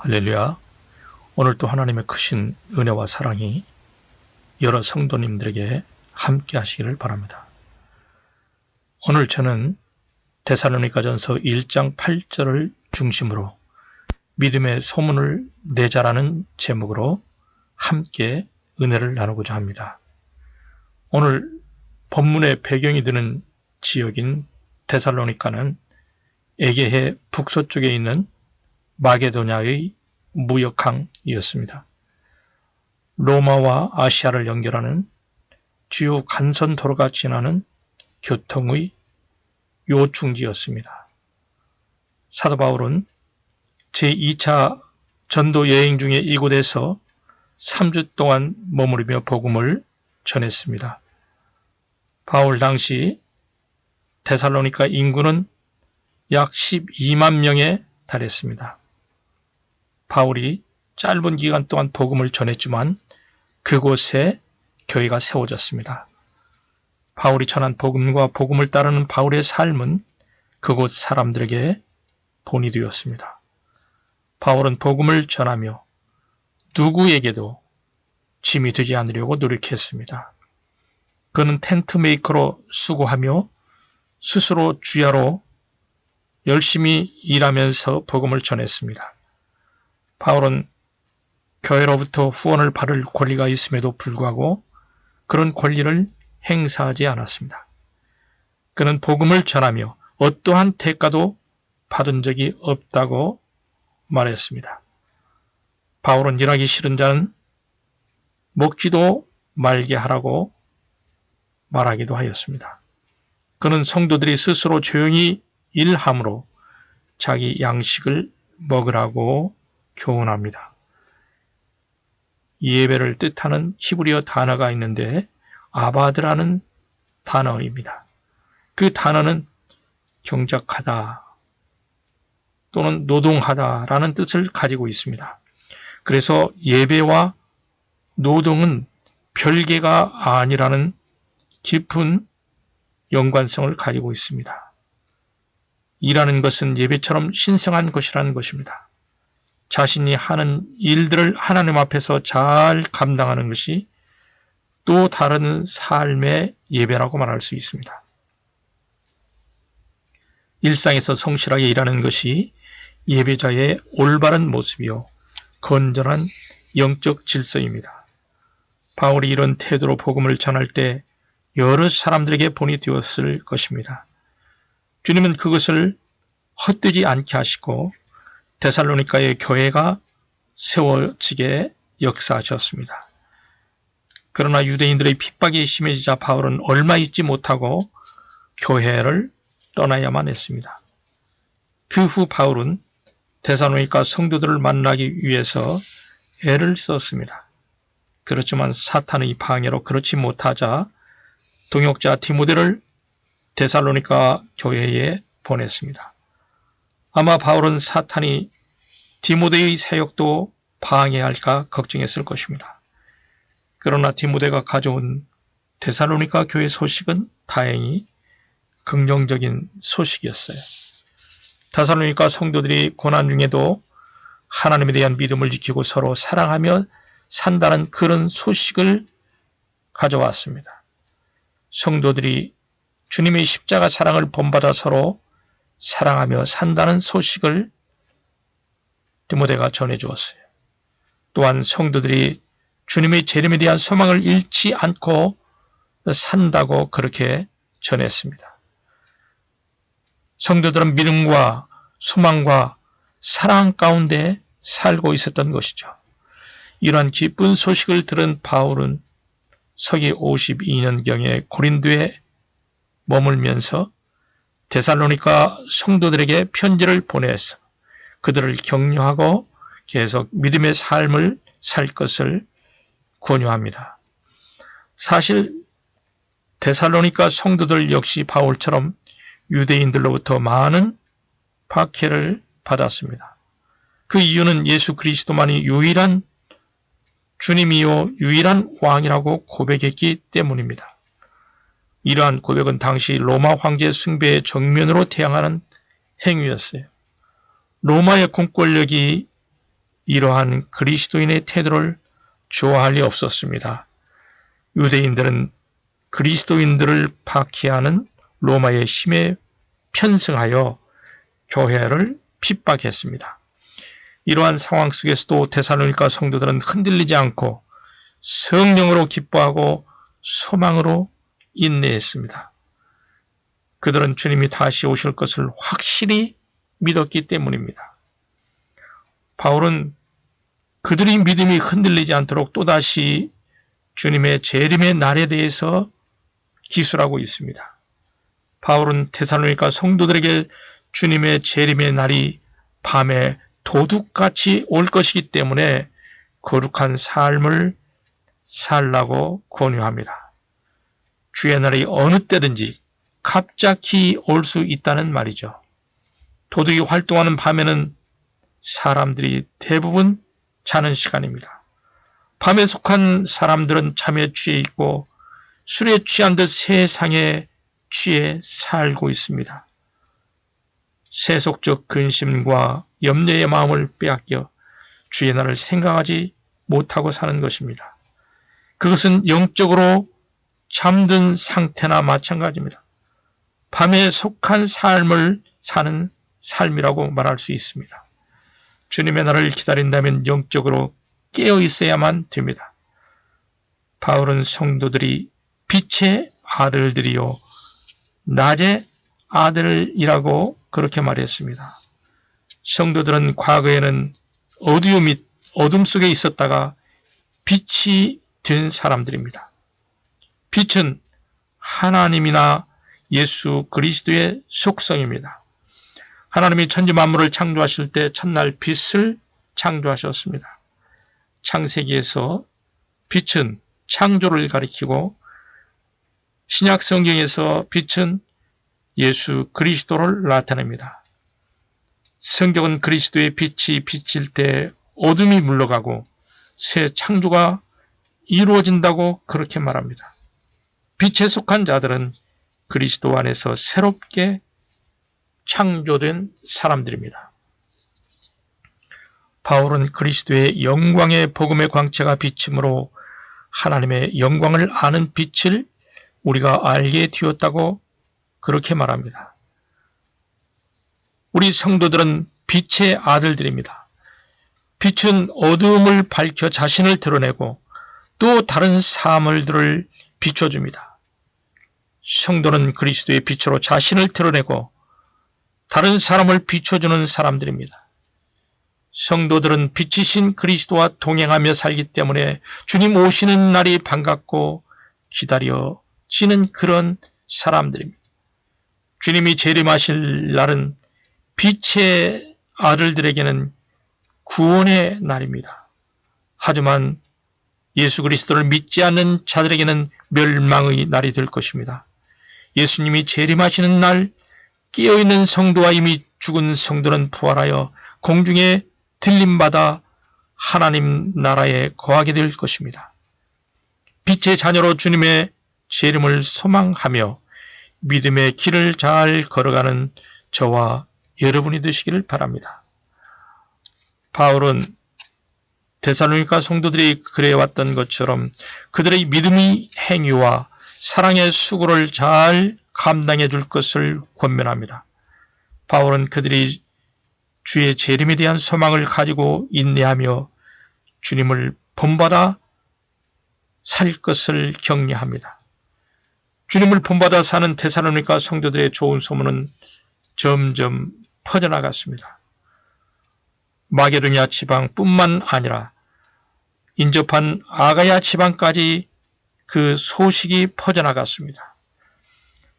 할렐루야. 오늘 또 하나님의 크신 은혜와 사랑이 여러 성도님들에게 함께 하시기를 바랍니다. 오늘 저는 데살로니가전서 1장 8절을 중심으로 믿음의 소문을 내자라는 제목으로 함께 은혜를 나누고자 합니다. 오늘 본문의 배경이 되는 지역인 데살로니가는 에게해 북서쪽에 있는 마게도냐의 무역항이었습니다. 로마와 아시아를 연결하는 주요 간선도로가 지나는 교통의 요충지였습니다. 사도 바울은 제2차 전도 여행 중에 이곳에서 3주 동안 머무르며 복음을 전했습니다. 바울 당시 데살로니가 인구는 약 12만 명에 달했습니다. 바울이 짧은 기간 동안 복음을 전했지만 그곳에 교회가 세워졌습니다. 바울이 전한 복음과 복음을 따르는 바울의 삶은 그곳 사람들에게 본이 되었습니다. 바울은 복음을 전하며 누구에게도 짐이 되지 않으려고 노력했습니다. 그는 텐트 메이커로 수고하며 스스로 주야로 열심히 일하면서 복음을 전했습니다. 바울은 교회로부터 후원을 받을 권리가 있음에도 불구하고 그런 권리를 행사하지 않았습니다. 그는 복음을 전하며 어떠한 대가도 받은 적이 없다고 말했습니다. 바울은 일하기 싫은 자는 먹지도 말게 하라고 말하기도 하였습니다. 그는 성도들이 스스로 조용히 일함으로 자기 양식을 먹으라고 교훈합니다. 예배를 뜻하는 히브리어 단어가 있는데 아바드라는 단어입니다. 그 단어는 경작하다 또는 노동하다라는 뜻을 가지고 있습니다. 그래서 예배와 노동은 별개가 아니라는 깊은 연관성을 가지고 있습니다. 일하는 것은 예배처럼 신성한 것이라는 것입니다. 자신이 하는 일들을 하나님 앞에서 잘 감당하는 것이 또 다른 삶의 예배라고 말할 수 있습니다. 일상에서 성실하게 일하는 것이 예배자의 올바른 모습이요 건전한 영적 질서입니다. 바울이 이런 태도로 복음을 전할 때 여러 사람들에게 본이 되었을 것입니다. 주님은 그것을 헛되지 않게 하시고 데살로니가의 교회가 세워지게 역사하셨습니다. 그러나 유대인들의 핍박이 심해지자 바울은 얼마 있지 못하고 교회를 떠나야만 했습니다. 그 후 바울은 데살로니가 성도들을 만나기 위해서 애를 썼습니다. 그렇지만 사탄의 방해로 그렇지 못하자 동역자 디모데를 데살로니가 교회에 보냈습니다. 아마 바울은 사탄이 디모데의 사역도 방해할까 걱정했을 것입니다. 그러나 디모데가 가져온 데살로니가 교회 소식은 다행히 긍정적인 소식이었어요. 데살로니가 성도들이 고난 중에도 하나님에 대한 믿음을 지키고 서로 사랑하며 산다는 그런 소식을 가져왔습니다. 성도들이 주님의 십자가 사랑을 본받아 서로 사랑하며 산다는 소식을 디모데가 전해주었어요. 또한 성도들이 주님의 재림에 대한 소망을 잃지 않고 산다고 그렇게 전했습니다. 성도들은 믿음과 소망과 사랑 가운데 살고 있었던 것이죠. 이러한 기쁜 소식을 들은 바울은 서기 52년경에 고린도에 머물면서 데살로니가 성도들에게 편지를 보내서 그들을 격려하고 계속 믿음의 삶을 살 것을 권유합니다. 사실 데살로니가 성도들 역시 바울처럼 유대인들로부터 많은 박해를 받았습니다. 그 이유는 예수 그리스도만이 유일한 주님이요 유일한 왕이라고 고백했기 때문입니다. 이러한 고백은 당시 로마 황제 숭배의 정면으로 태양하는 행위였어요. 로마의 공권력이 이러한 그리스도인의 태도를 좋아할 리 없었습니다. 유대인들은 그리스도인들을 박해하는 로마의 힘에 편승하여 교회를 핍박했습니다. 이러한 상황 속에서도 데살로니가 성도들은 흔들리지 않고 성령으로 기뻐하고 소망으로 인내했습니다. 그들은 주님이 다시 오실 것을 확실히 믿었기 때문입니다. 바울은 그들의 믿음이 흔들리지 않도록 또다시 주님의 재림의 날에 대해서 기술하고 있습니다. 바울은 데살로니가 성도들에게 주님의 재림의 날이 밤에 도둑같이 올 것이기 때문에 거룩한 삶을 살라고 권유합니다. 주의 날이 어느 때든지 갑자기 올 수 있다는 말이죠. 도둑이 활동하는 밤에는 사람들이 대부분 자는 시간입니다. 밤에 속한 사람들은 잠에 취해 있고 술에 취한 듯 세상에 취해 살고 있습니다. 세속적 근심과 염려의 마음을 빼앗겨 주의 날을 생각하지 못하고 사는 것입니다. 그것은 영적으로 잠든 상태나 마찬가지입니다. 밤에 속한 삶을 사는 삶이라고 말할 수 있습니다. 주님의 날을 기다린다면 영적으로 깨어 있어야만 됩니다. 바울은 성도들이 빛의 아들들이요 낮의 아들이라고 그렇게 말했습니다. 성도들은 과거에는 어둠 속에 있었다가 빛이 된 사람들입니다. 빛은 하나님이나 예수 그리스도의 속성입니다. 하나님이 천지 만물을 창조하실 때 첫날 빛을 창조하셨습니다. 창세기에서 빛은 창조를 가리키고 신약 성경에서 빛은 예수 그리스도를 나타냅니다. 성경은 그리스도의 빛이 비칠 때 어둠이 물러가고 새 창조가 이루어진다고 그렇게 말합니다. 빛에 속한 자들은 그리스도 안에서 새롭게 창조된 사람들입니다. 바울은 그리스도의 영광의 복음의 광채가 비침으로 하나님의 영광을 아는 빛을 우리가 알게 되었다고 그렇게 말합니다. 우리 성도들은 빛의 아들들입니다. 빛은 어두움을 밝혀 자신을 드러내고 또 다른 사물들을 비춰줍니다. 성도는 그리스도의 빛으로 자신을 드러내고 다른 사람을 비춰주는 사람들입니다. 성도들은 빛이신 그리스도와 동행하며 살기 때문에 주님 오시는 날이 반갑고 기다려지는 그런 사람들입니다. 주님이 재림하실 날은 빛의 아들들에게는 구원의 날입니다. 하지만 예수 그리스도를 믿지 않는 자들에게는 멸망의 날이 될 것입니다. 예수님이 재림하시는 날 깨어있는 성도와 이미 죽은 성도는 부활하여 공중에 들림받아 하나님 나라에 거하게 될 것입니다. 빛의 자녀로 주님의 재림을 소망하며 믿음의 길을 잘 걸어가는 저와 여러분이 되시기를 바랍니다. 바울은 데살로니가 성도들이 그래왔던 것처럼 그들의 믿음의 행위와 사랑의 수고를 잘 감당해 줄 것을 권면합니다. 바울은 그들이 주의 재림에 대한 소망을 가지고 인내하며 주님을 본받아 살 것을 격려합니다. 주님을 본받아 사는 데살로니가 성도들의 좋은 소문은 점점 퍼져나갔습니다. 마게도냐 지방뿐만 아니라 인접한 아가야 지방까지 그 소식이 퍼져나갔습니다.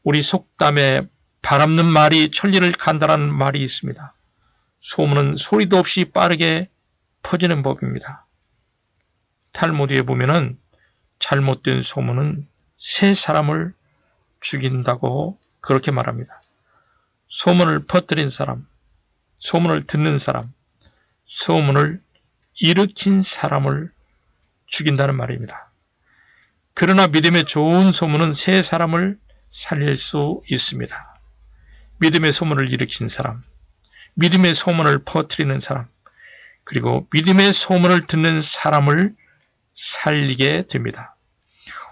우리 속담에 바람는 말이 천리를 간다라는 말이 있습니다. 소문은 소리도 없이 빠르게 퍼지는 법입니다. 탈무드에 보면은 잘못된 소문은 세 사람을 죽인다고 그렇게 말합니다. 소문을 퍼뜨린 사람, 소문을 듣는 사람, 소문을 일으킨 사람을 죽인다는 말입니다. 그러나 믿음의 좋은 소문은 세 사람을 살릴 수 있습니다. 믿음의 소문을 일으킨 사람, 믿음의 소문을 퍼뜨리는 사람, 그리고 믿음의 소문을 듣는 사람을 살리게 됩니다.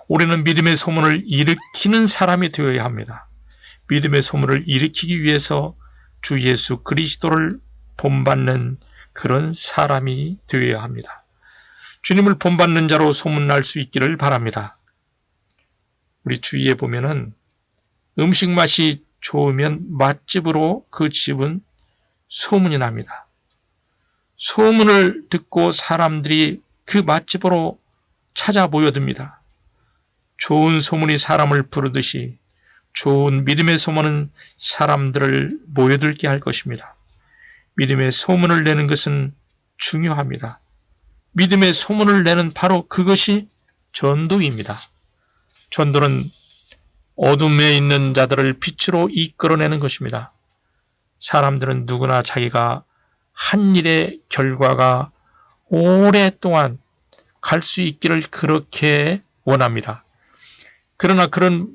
우리는 믿음의 소문을 일으키는 사람이 되어야 합니다. 믿음의 소문을 일으키기 위해서 주 예수 그리스도를 본받는 그런 사람이 되어야 합니다. 주님을 본받는 자로 소문날 수 있기를 바랍니다. 우리 주위에 보면은 음식 맛이 좋으면 맛집으로 그 집은 소문이 납니다. 소문을 듣고 사람들이 그 맛집으로 찾아 모여듭니다. 좋은 소문이 사람을 부르듯이 좋은 믿음의 소문은 사람들을 모여들게 할 것입니다. 믿음의 소문을 내는 것은 중요합니다. 믿음의 소문을 내는 바로 그것이 전도입니다. 전도는 어둠에 있는 자들을 빛으로 이끌어내는 것입니다. 사람들은 누구나 자기가 한 일의 결과가 오랫동안 갈 수 있기를 그렇게 원합니다. 그러나 그런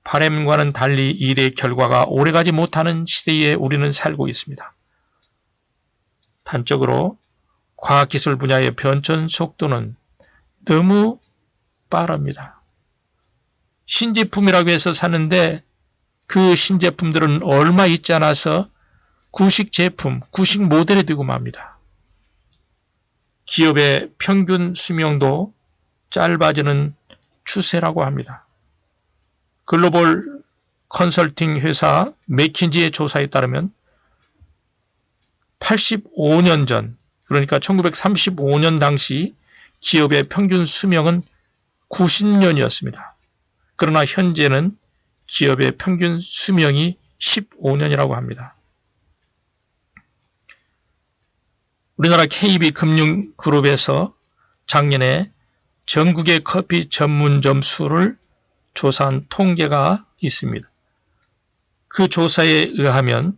바람과는 달리 일의 결과가 오래가지 못하는 시대에 우리는 살고 있습니다. 단적으로 과학기술 분야의 변천 속도는 너무 빠릅니다. 신제품이라고 해서 사는데 그 신제품들은 얼마 있지 않아서 구식 제품, 구식 모델에 되고 맙니다. 기업의 평균 수명도 짧아지는 추세라고 합니다. 글로벌 컨설팅 회사 맥킨지의 조사에 따르면 85년 전, 그러니까 1935년 당시 기업의 평균 수명은 90년이었습니다. 그러나 현재는 기업의 평균 수명이 15년이라고 합니다. 우리나라 KB금융그룹에서 작년에 전국의 커피 전문점 수를 조사한 통계가 있습니다. 그 조사에 의하면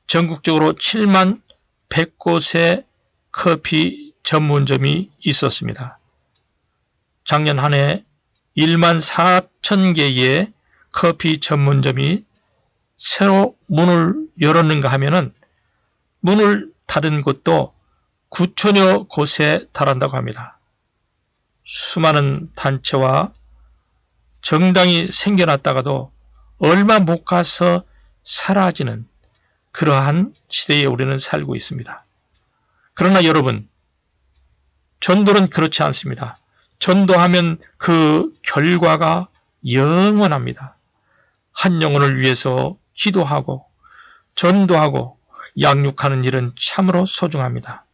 전국적으로 7만 100곳의 커피 전문점이 있었습니다. 작년 한 해 1만 4천 개의 커피 전문점이 새로 문을 열었는가 하면은 문을 닫은 곳도 9천여 곳에 달한다고 합니다. 수많은 단체와 정당이 생겨났다가도 얼마 못 가서 사라지는 그러한 시대에 우리는 살고 있습니다. 그러나 여러분, 전도는 그렇지 않습니다. 전도하면 그 결과가 영원합니다. 한 영혼을 위해서 기도하고 전도하고 양육하는 일은 참으로 소중합니다.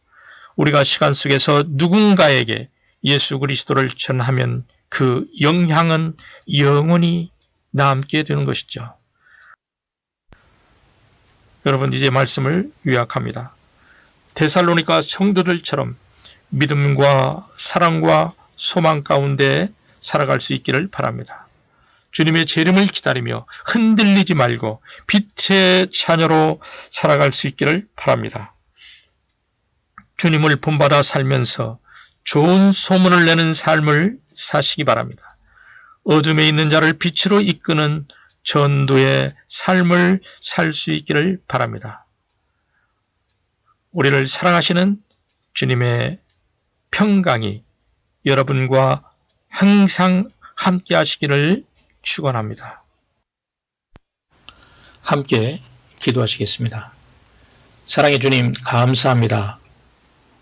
우리가 시간 속에서 누군가에게 예수 그리스도를 전하면 그 영향은 영원히 남게 되는 것이죠. 여러분, 이제 말씀을 요약합니다. 데살로니가 성도들처럼 믿음과 사랑과 소망 가운데 살아갈 수 있기를 바랍니다. 주님의 재림을 기다리며 흔들리지 말고 빛의 자녀로 살아갈 수 있기를 바랍니다. 주님을 본받아 살면서 좋은 소문을 내는 삶을 사시기 바랍니다. 어둠에 있는 자를 빛으로 이끄는 전도의 삶을 살 수 있기를 바랍니다. 우리를 사랑하시는 주님의 평강이 여러분과 항상 함께 하시기를 축원합니다. 함께 기도하시겠습니다. 사랑의 주님, 감사합니다.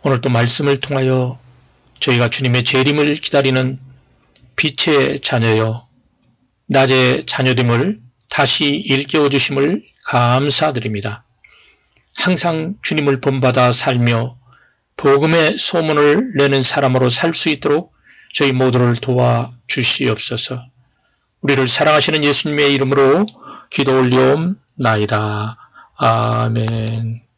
오늘 또 말씀을 통하여 저희가 주님의 재림을 기다리는 빛의 자녀여, 낮의 자녀됨을 다시 일깨워 주심을 감사드립니다. 항상 주님을 본받아 살며 복음의 소문을 내는 사람으로 살 수 있도록 저희 모두를 도와 주시옵소서. 우리를 사랑하시는 예수님의 이름으로 기도 올리옵나이다. 아멘.